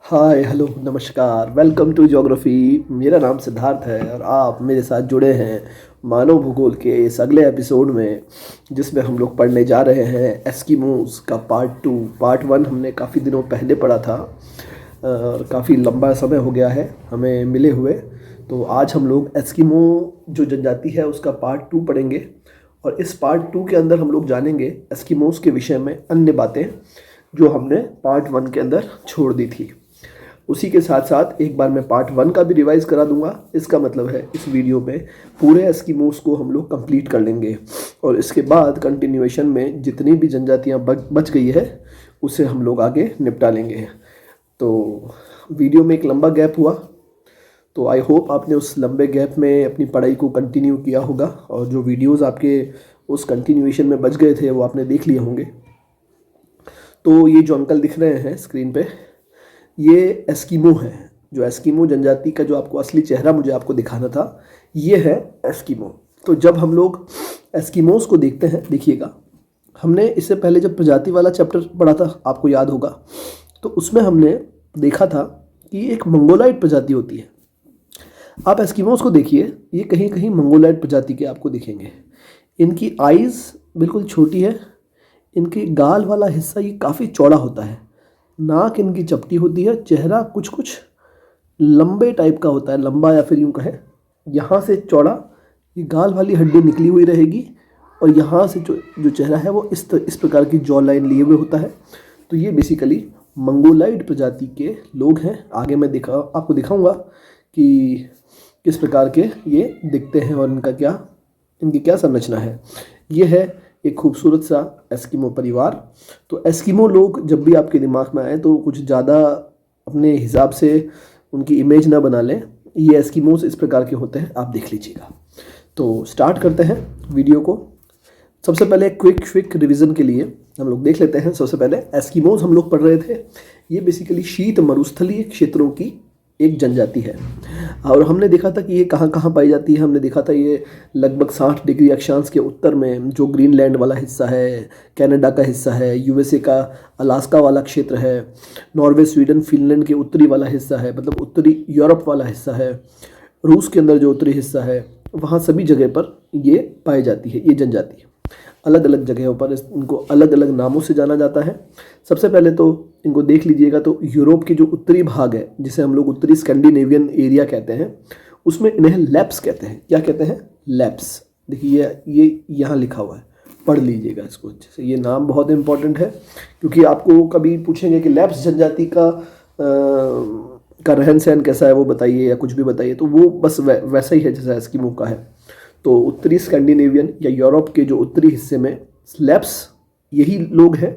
Hi hello नमस्कार welcome to geography. मेरा नाम सिद्धार्थ है और आप मेरे साथ जुड़े हैं मानव भूगोल के इस अगले एपिसोड में, जिसमें हम लोग पढ़ने जा रहे हैं एस्किमोस का पार्ट 2। पार्ट 1 हमने काफ़ी दिनों पहले पढ़ा था और काफ़ी लंबा समय हो गया है हमें मिले हुए। तो आज हम लोग एस्किमो जो जनजाति है उसका पार्ट 2 पढ़ेंगे और इस पार्ट 2 के अंदर हम लोग जानेंगे एस्किमोस के विषय में अन्य बातें जो हमने पार्ट 1 के अंदर छोड़ दी थी। उसी के साथ साथ एक बार मैं पार्ट 1 का भी रिवाइज करा दूंगा। इसका मतलब है इस वीडियो में पूरे एस्किमोस को हम लोग कंप्लीट कर लेंगे और इसके बाद कंटिन्यूएशन में जितनी भी जनजातियां बच गई है उसे हम लोग आगे निपटा लेंगे। तो वीडियो में एक लंबा गैप हुआ, तो आई होप आपने उस लंबे गैप में अपनी पढ़ाई को कंटिन्यू किया होगा और जो वीडियोज़ आपके उस कंटिन्यूएशन में बच गए थे वो आपने देख लिए होंगे। तो ये जो अंकल दिख रहे हैं स्क्रीन पे, ये एस्किमो है। जो एस्किमो जनजाति का जो आपको असली चेहरा मुझे आपको दिखाना था, ये है एस्किमो। तो जब हम लोग एस्किमोस को देखते हैं, देखिएगा हमने इससे पहले जब प्रजाति वाला चैप्टर पढ़ा था आपको याद होगा, तो उसमें हमने देखा था कि एक मंगोलाइड प्रजाति होती है। आप एस्किमोस को देखिए, ये कहीं कहीं मंगोलाइड प्रजाति के आपको दिखेंगे। इनकी आइज़ बिल्कुल छोटी है, इनके गाल वाला हिस्सा ये काफ़ी चौड़ा होता है, नाक इनकी चपटी होती है, चेहरा कुछ कुछ लंबे टाइप का होता है, लंबा या फिर यूँ कहें यहाँ से चौड़ा, ये गाल वाली हड्डी निकली हुई रहेगी और यहाँ से जो चेहरा है वो इस प्रकार की जॉ लाइन लिए हुए होता है। तो ये बेसिकली मंगोलाइड प्रजाति के लोग हैं। आगे मैं आपको दिखाऊंगा कि किस प्रकार के ये दिखते हैं और इनकी क्या संरचना है। ये है एक खूबसूरत सा एस्किमो परिवार। तो एस्किमो लोग जब भी आपके दिमाग में आए तो कुछ ज़्यादा अपने हिसाब से उनकी इमेज ना बना लें। ये एस्किमोस इस प्रकार के होते हैं, आप देख लीजिएगा। तो स्टार्ट करते हैं वीडियो को। सबसे पहले क्विक रिवीजन के लिए हम लोग देख लेते हैं। सबसे पहले एस्किमोस हम लोग पढ़ रहे थे, ये बेसिकली शीत मरुस्थलीय क्षेत्रों की एक जनजाति है और हमने देखा था कि ये कहाँ कहाँ पाई जाती है। हमने देखा था ये लगभग 60 डिग्री अक्षांश के उत्तर में जो ग्रीनलैंड वाला हिस्सा है, कनाडा का हिस्सा है, यूएसए का अलास्का वाला क्षेत्र है, नॉर्वे स्वीडन फिनलैंड के उत्तरी वाला हिस्सा है, मतलब उत्तरी यूरोप वाला हिस्सा है, रूस के अंदर जो उत्तरी हिस्सा है, वहाँ सभी जगह पर ये पाई जाती है। ये जनजाति अलग अलग जगहों पर इनको अलग अलग नामों से जाना जाता है। सबसे पहले तो इनको देख लीजिएगा, तो यूरोप के जो उत्तरी भाग है जिसे हम लोग उत्तरी स्कैंडिनेवियन एरिया कहते हैं, उसमें इन्हें लैप्स कहते हैं। क्या कहते हैं? लैप्स। देखिए ये यहाँ लिखा हुआ है, पढ़ लीजिएगा इसको अच्छे से। ये नाम बहुत इंपॉर्टेंट है क्योंकि आपको कभी पूछेंगे कि लैप्स जनजाति का रहन सहन कैसा है वो बताइए या कुछ भी बताइए, तो वो बस वैसा ही है जैसा एस्किमो का है। तो उत्तरी स्कैंडिनेवियन या यूरोप के जो उत्तरी हिस्से में लैप्स यही लोग हैं।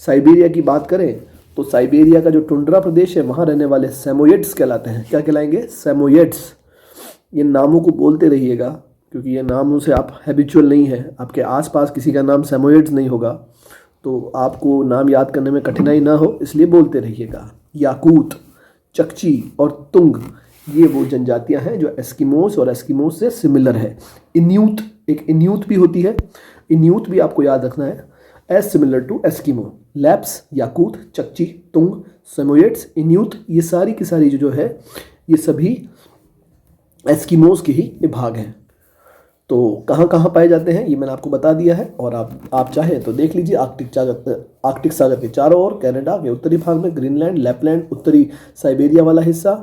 साइबेरिया की बात करें तो साइबेरिया का जो टुंड्रा प्रदेश है वहाँ रहने वाले सैमोयेड्स कहलाते हैं। क्या कहलाएंगे? सैमोयेड्स। ये नामों को बोलते रहिएगा क्योंकि ये नामों से आप हैबिचुअल नहीं है, आपके आसपास किसी का नाम सैमोयेड्स नहीं होगा तो आपको नाम याद करने में कठिनाई ना हो, इसलिए बोलते रहिएगा। याकूत, चकची और तुंग, ये वो जनजातियां हैं जो एस्किमोस और एस्किमोस से सिमिलर है। इन्यूत, एक इन्यूत भी होती है, इन्यूत भी आपको याद रखना है, as similar to Eskimo. Lapps, Yakut, Chukchi, तुंग, सैमोयेड्स, इन्यूत, ये सारी की सारी जो है ये सभी एस्किमोस के ही भाग हैं। तो कहाँ कहाँ पाए जाते हैं ये मैंने आपको बता दिया है और आप चाहें तो देख लीजिए। आर्कटिक सागर के चारों ओर, कनाडा के उत्तरी भाग में, ग्रीनलैंड, लैपलैंड, उत्तरी साइबेरिया वाला हिस्सा,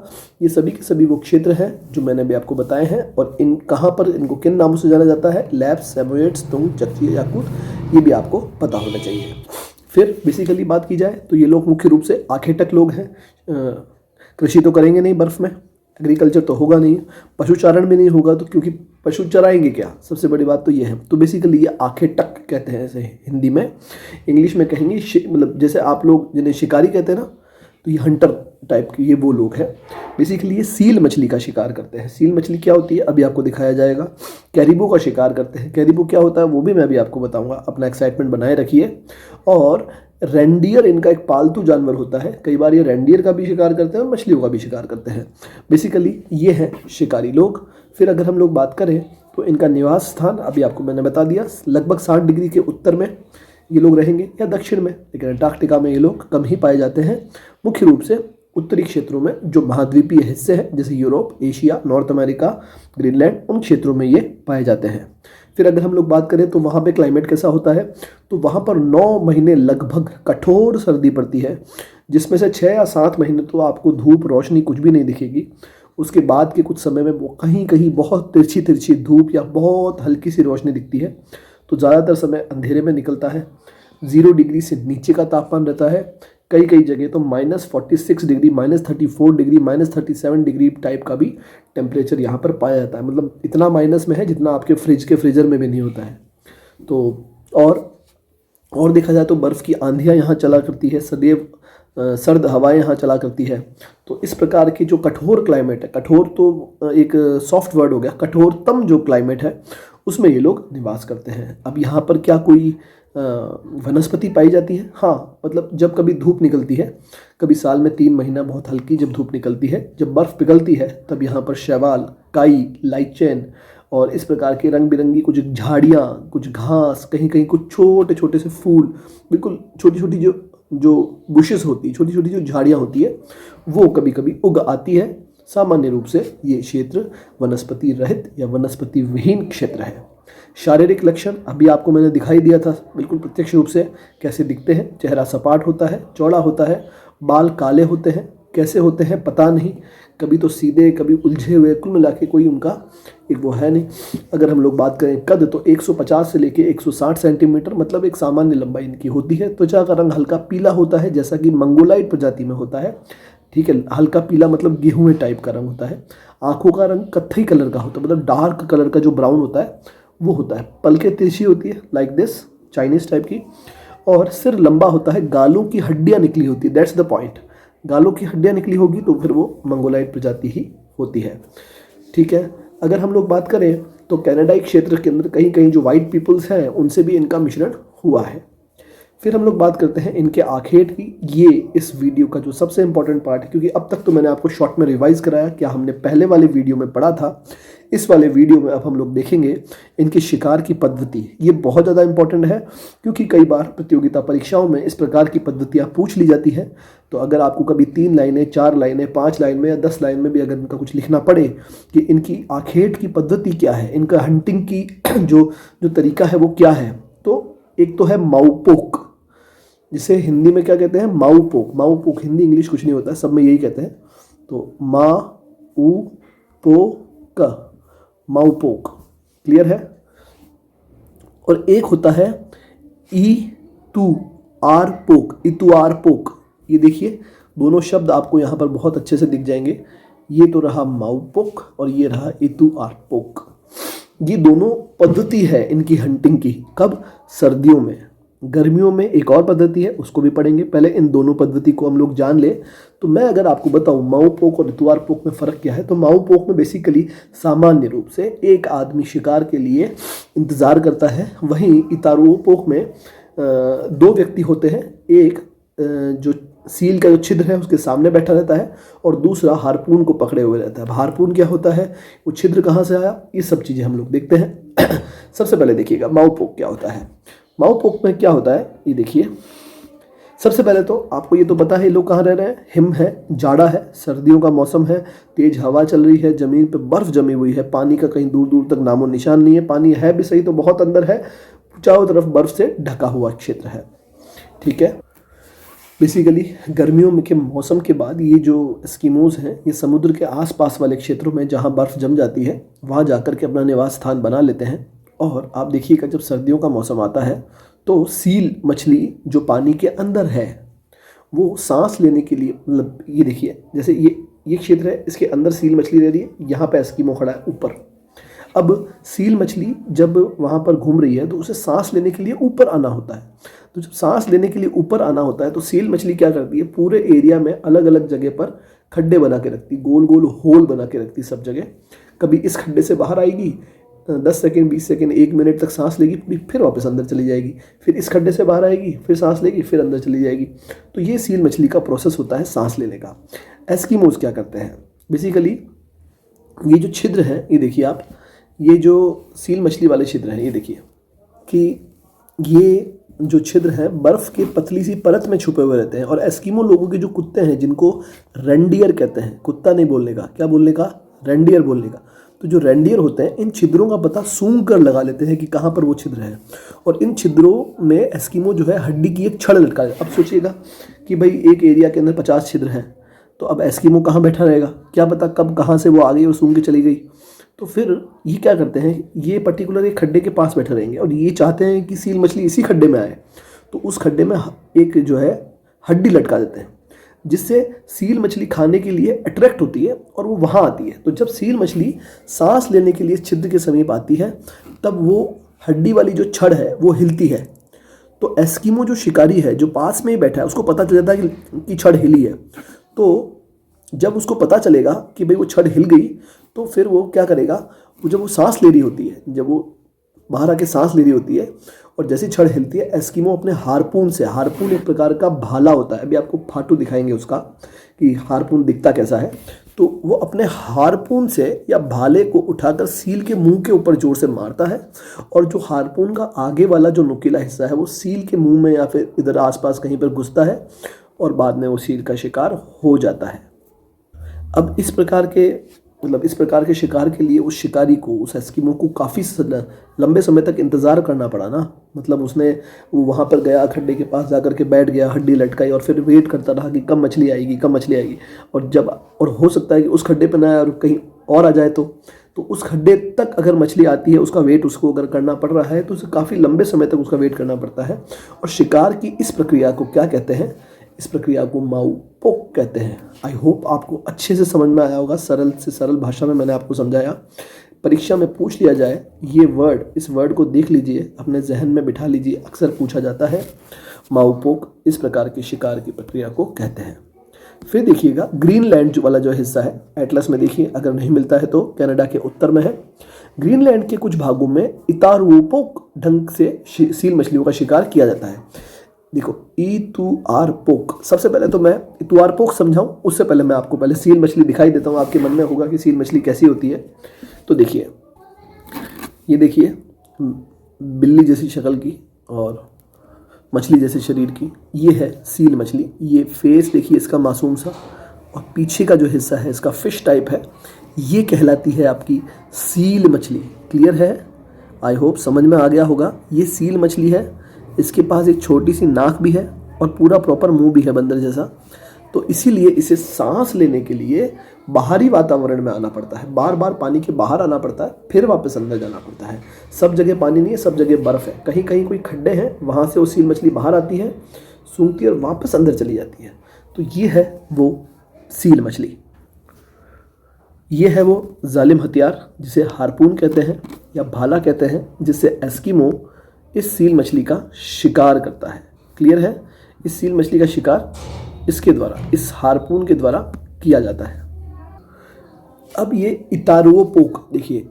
ये सभी के सभी वो क्षेत्र हैं जो मैंने भी आपको बताए हैं। और इन कहाँ पर इनको किन नामों से जाना जाता है, लैप्स, सैमोयेड्स, तुंग, चकची, याकूत, ये भी आपको पता होना चाहिए। फिर बेसिकली बात की जाए तो ये लोग मुख्य रूप से आखेटक लोग हैं। कृषि तो करेंगे नहीं बर्फ़ में, एग्रीकल्चर तो होगा नहीं, पशुचारण भी नहीं होगा, तो क्योंकि पशु चराएंगे क्या, सबसे बड़ी बात तो ये है। तो बेसिकली ये आखेटक कहते हैं ऐसे हिंदी में। इंग्लिश में कहेंगे मतलब जैसे आप लोग जिन्हें शिकारी कहते हैं ना, तो ये हंटर टाइप के ये वो लोग हैं। बेसिकली ये सील मछली का शिकार करते हैं। सील मछली क्या होती है अभी आपको दिखाया जाएगा। कैरिबो का शिकार करते हैं। कैरिबो क्या होता है वो भी मैं अभी आपको बताऊंगा, अपना एक्साइटमेंट बनाए रखिए। और रेंडियर इनका एक पालतू जानवर होता है। कई बार ये रेंडियर का भी शिकार करते हैं और मछलियों का भी शिकार करते हैं। बेसिकली ये हैं शिकारी लोग। फिर अगर हम लोग बात करें तो इनका निवास स्थान अभी आपको मैंने बता दिया, लगभग 60 डिग्री के उत्तर में ये लोग रहेंगे या दक्षिण में, लेकिन अंटार्कटिका में ये लोग कम ही पाए जाते हैं। मुख्य रूप से उत्तरी क्षेत्रों में जो महाद्वीपीय हिस्से हैं जैसे Europe, Asia, north America, Greenland, उन क्षेत्रों में ये पाए जाते हैं। फिर अगर हम लोग बात करें तो वहाँ पे क्लाइमेट कैसा होता है, तो वहाँ पर 9 महीने लगभग कठोर सर्दी पड़ती है, जिसमें से 6 या 7 महीने तो आपको धूप रोशनी कुछ भी नहीं दिखेगी। उसके बाद के कुछ समय में वो कहीं कहीं बहुत तिरछी तिरछी धूप या बहुत हल्की सी रोशनी दिखती है। तो ज़्यादातर समय अंधेरे में निकलता है। 0 डिग्री से नीचे का तापमान रहता है। कई कई जगह तो -46 डिग्री, -34 डिग्री, -37 डिग्री टाइप का भी टेम्परेचर यहाँ पर पाया जाता है। मतलब इतना माइनस में है जितना आपके फ्रिज के फ्रीजर में भी नहीं होता है। तो और देखा जाए तो बर्फ़ की आंधियाँ यहाँ चला करती है, सदैव सर्द हवाएं यहाँ चला करती है। तो इस प्रकार की जो कठोर क्लाइमेट है, कठोर तो एक सॉफ्ट वर्ड हो गया, कठोरतम जो क्लाइमेट है उसमें ये लोग निवास करते हैं। अब यहाँ पर क्या कोई वनस्पति पाई जाती है? हाँ, मतलब जब कभी धूप निकलती है, कभी साल में 3 महीना बहुत हल्की जब धूप निकलती है, जब बर्फ़ पिघलती है, तब यहाँ पर शैवाल, काई, लाइचेन और इस प्रकार की रंग बिरंगी कुछ झाड़ियाँ, कुछ घास, कहीं कहीं कुछ छोटे छोटे से फूल, बिल्कुल छोटी छोटी जो बुशेस होती है, छोटी छोटी जो झाड़ियाँ होती है, वो कभी कभी उग आती है। सामान्य रूप से ये क्षेत्र वनस्पति रहित या वनस्पति विहीन क्षेत्र है। शारीरिक लक्षण अभी आपको मैंने दिखाई दिया था बिल्कुल प्रत्यक्ष रूप से कैसे दिखते हैं। चेहरा सपाट होता है, चौड़ा होता है, बाल काले होते हैं, कैसे होते हैं पता नहीं, कभी तो सीधे कभी उलझे हुए, कुल मिला के कोई उनका एक वो है नहीं। अगर हम लोग बात करें कद तो 150 से लेके 160 सेंटीमीटर, मतलब एक सामान्य लंबाई इनकी होती है। त्वचा का रंग हल्का पीला होता है जैसा कि मंगोलाइड प्रजाति में होता है, ठीक है। हल्का पीला मतलब गेहूं टाइप का रंग होता है। आंखों का रंग कत्थई कलर का होता है, मतलब डार्क कलर का जो ब्राउन होता है वो होता है। पलकें तिरछी होती है लाइक दिस, चाइनीज टाइप की। और सिर लंबा होता है, गालों की हड्डियां निकली होती है, दैट्स द पॉइंट। गालों की हड्डियां निकली होगी तो फिर वो मंगोलाइड प्रजाति ही होती है, ठीक है। अगर हम लोग बात करें तो कनाडाई क्षेत्र के अंदर कहीं कहीं जो वाइट पीपल्स हैं उनसे भी इनका मिश्रण हुआ है। फिर हम लोग बात करते हैं इनके आखेट की। ये इस वीडियो का जो सबसे इंपॉर्टेंट पार्ट है, क्योंकि अब तक तो मैंने आपको शॉर्ट में रिवाइज कराया क्या हमने पहले वाले वीडियो में पढ़ा था। इस वाले वीडियो में अब हम लोग देखेंगे इनके शिकार की पद्धति। ये बहुत ज़्यादा इंपॉर्टेंट है क्योंकि कई बार प्रतियोगिता परीक्षाओं में इस प्रकार की पद्धतियाँ पूछ ली जाती हैं। तो अगर आपको कभी 3 लाइनें, 4 लाइनें, 5 लाइन में या 10 लाइन में भी अगर इनका कुछ लिखना पड़े कि इनकी आखेट की पद्धति क्या है, इनका हंटिंग की जो तरीका है वो क्या है, तो एक तो है माउपोक, जिसे हिंदी में क्या कहते हैं, माउपोक। माउपोक हिंदी इंग्लिश कुछ नहीं होता है, सब में यही कहते हैं। तो मा उ पो क, माउपोक, क्लियर है। और एक होता है ई तू आर पोक, इतुआर पोक। ये देखिए दोनों शब्द आपको यहाँ पर बहुत अच्छे से दिख जाएंगे। ये तो रहा माउपोक और ये रहा इतुआर पोक। ये दोनों पद्धति है इनकी हंटिंग की। कब? सर्दियों में। गर्मियों में एक और पद्धति है, उसको भी पढ़ेंगे। पहले इन दोनों पद्धति को हम लोग जान ले। तो मैं अगर आपको बताऊं माउपोक और इतुआर पोक में फ़र्क क्या है, तो माउपोक में बेसिकली सामान्य रूप से एक आदमी शिकार के लिए इंतज़ार करता है। वहीं इतारू पोक में 2 व्यक्ति होते हैं। एक जो सील का जो छिद्र है उसके सामने बैठा रहता है और दूसरा हारपून को पकड़े हुए रहता है। हारपून क्या होता है, वो छिद्र कहाँ से आया, ये सब चीज़ें हम लोग देखते हैं। सबसे पहले देखिएगा माउपोक क्या होता है। माउपोक में क्या होता है ये देखिए। सबसे पहले तो आपको ये तो पता है ये लोग कहाँ रह रहे हैं। हिम है, जाड़ा है, सर्दियों का मौसम है, तेज हवा चल रही है, ज़मीन पे बर्फ़ जमी हुई है, पानी का कहीं दूर दूर तक नामो निशान नहीं है। पानी है भी सही तो बहुत अंदर है, चारों तरफ बर्फ़ से ढका हुआ क्षेत्र है, ठीक है। बेसिकली गर्मियों के मौसम के बाद ये जो एस्किमोज़ हैं ये समुद्र के आसपास वाले क्षेत्रों में जहाँ बर्फ़ जम जाती है वहाँ जाकर के अपना निवास स्थान बना लेते हैं। और आप देखिएगा जब सर्दियों का मौसम आता है तो सील मछली जो पानी के अंदर है वो सांस लेने के लिए, मतलब ये देखिए जैसे ये क्षेत्र है, इसके अंदर सील मछली रह रही है, यहाँ पे एस्किमो खड़ा है ऊपर। अब सील मछली जब वहाँ पर घूम रही है तो उसे सांस लेने के लिए ऊपर आना होता है। तो जब सांस लेने के लिए ऊपर आना होता है तो सील मछली क्या करती है, पूरे एरिया में अलग अलग जगह पर खड्डे बना के रखती, गोल गोल होल बना के रखती सब जगह। कभी इस खड्डे से बाहर आएगी, 10 सेकेंड, 20 सेकेंड, 1 मिनट तक सांस लेगी, फिर वापस अंदर चली जाएगी, फिर इस खड्डे से बाहर आएगी, फिर सांस लेगी, फिर अंदर चली जाएगी। तो ये सील मछली का प्रोसेस होता है सांस लेने का। एस्किमोज क्या करते हैं, बेसिकली ये जो छिद्र हैं ये देखिए आप, ये जो सील मछली वाले छिद्र हैं ये देखिए कि ये जो छिद्र हैं बर्फ के पतली सी परत में छुपे हुए रहते हैं। और एस्किमो लोगों के जो कुत्ते हैं, जिनको रेंडियर कहते हैं, कुत्ता नहीं बोलने का, क्या बोलने का, रेंडियर बोलने का, तो जो रेंडियर होते हैं इन छिद्रों का पता सूंघ कर लगा लेते हैं कि कहाँ पर वो छिद्र है। और इन छिद्रों में एस्किमो जो है हड्डी की एक छड़ लटका है। अब सोचिएगा कि भाई एक एरिया के अंदर 50 छिद्र हैं, तो अब एस्किमो कहाँ बैठा रहेगा, क्या पता कब कहाँ से वो आ गई और सूंघ के चली गई। तो फिर ये क्या करते हैं, ये पर्टिकुलर एक खड्डे के पास बैठे रहेंगे और ये चाहते हैं कि सील मछली इसी खड्डे में आए। तो उस खड्डे में एक जो है हड्डी लटका देते हैं, जिससे सील मछली खाने के लिए अट्रैक्ट होती है और वो वहाँ आती है। तो जब सील मछली सांस लेने के लिए छिद्र के समीप आती है, तब वो हड्डी वाली जो छड़ है वो हिलती है। तो एस्किमो जो शिकारी है, जो पास में ही बैठा है, उसको पता चल जाता है कि छड़ हिली है। तो जब उसको पता चलेगा कि भाई वो छड़ हिल गई, तो फिर वो क्या करेगा, वो जब वो सांस ले रही होती है, जब वो बाहर आके सांस ले रही होती है और जैसी छड़ हिलती है, एस्किमो अपने हार्पून से, हार्पून एक प्रकार का भाला होता है, अभी आपको फाटू दिखाएंगे उसका कि हार्पून दिखता कैसा है। तो वो अपने हार्पून से या भाले को उठाकर सील के मुंह के ऊपर जोर से मारता है, और जो हार्पून का आगे वाला जो नुकीला हिस्सा है वो सील के मुंह में या फिर इधर आसपास कहीं पर घुसता है और बाद में वो सील का शिकार हो जाता है। अब इस प्रकार के शिकार के लिए उस शिकारी को, उस एस्किमो को काफ़ी लंबे समय तक इंतज़ार करना पड़ा ना। मतलब उसने वो वहाँ पर गया, खड्डे के पास जाकर के बैठ गया, हड्डी लटकाई और फिर वेट करता रहा कि कब मछली आएगी, कब मछली आएगी। और हो सकता है कि उस खड्डे पर ना आए और कहीं और आ जाए, तो उस खड्डे तक अगर मछली आती है, उसका वेट उसको अगर करना पड़ रहा है, तो उसे काफ़ी लंबे समय तक उसका वेट करना पड़ता है। और शिकार की इस प्रक्रिया को क्या कहते हैं, इस प्रक्रिया को माऊ पोक कहते हैं। आई होप आपको अच्छे से समझ में आया होगा, सरल से सरल भाषा में मैंने आपको समझाया। परीक्षा में पूछ लिया जाए ये वर्ड, इस वर्ड को देख लीजिए, अपने जहन में बिठा लीजिए, अक्सर पूछा जाता है। माऊ पोक इस प्रकार की शिकार की प्रक्रिया को कहते हैं। फिर देखिएगा ग्रीनलैंड वाला जो हिस्सा है, एटलस में देखिए, अगर नहीं मिलता है तो कनाडा के उत्तर में है। ग्रीनलैंड के कुछ भागों में इतारवोपोक ढंग से सील मछलियों का शिकार किया जाता है। देखो इतुआरपोक, सबसे पहले तो मैं इतुआरपोक समझाऊं, उससे पहले मैं आपको पहले सील मछली दिखाई देता हूं। आपके मन में होगा कि सील मछली कैसी होती है। तो देखिए, ये देखिए बिल्ली जैसी शक्ल की और मछली जैसे शरीर की, ये है सील मछली। ये फेस देखिए इसका मासूम सा, और पीछे का जो हिस्सा है इसका फिश टाइप है। ये कहलाती है आपकी सील मछली। क्लियर है? आई होप समझ में आ गया होगा। ये सील मछली है, इसके पास एक छोटी सी नाक भी है और पूरा प्रॉपर मुंह भी है बंदर जैसा। तो इसीलिए इसे सांस लेने के लिए बाहरी वातावरण में आना पड़ता है, बार बार पानी के बाहर आना पड़ता है, फिर वापस अंदर जाना पड़ता है। सब जगह पानी नहीं है, सब जगह बर्फ़ है। कहीं कहीं कोई खड्डे हैं, वहाँ से वो सील मछली बाहर आती है, सूंघती है और वापस अंदर चली जाती है। तो ये है वो सील मछली। ये है वो जालिम हथियार जिसे हार्पून कहते हैं या भाला कहते हैं, जिससे एस्किमो इस सील मछली का शिकार करता है। क्लियर है? इस सील मछली का शिकार इसके द्वारा, इस हार्पून के द्वारा किया जाता है। अब ये इतारवोपोक देखिए,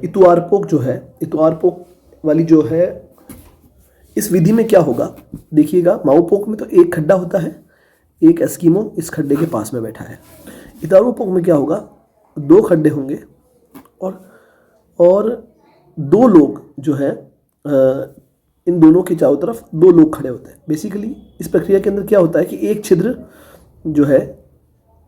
इतुआरपोक जो है, इतुआरपोक वाली जो है, इस विधि में क्या होगा देखिएगा। माऊपोक में तो एक खड्डा होता है, एक एस्किमो इस खड्डे के पास में बैठा है। इतारवोपोक में क्या होगा, दो खड्डे होंगे और दो लोग जो है, इन दोनों के चारों तरफ दो लोग खड़े होते हैं। बेसिकली इस प्रक्रिया के अंदर क्या होता है कि एक छिद्र जो है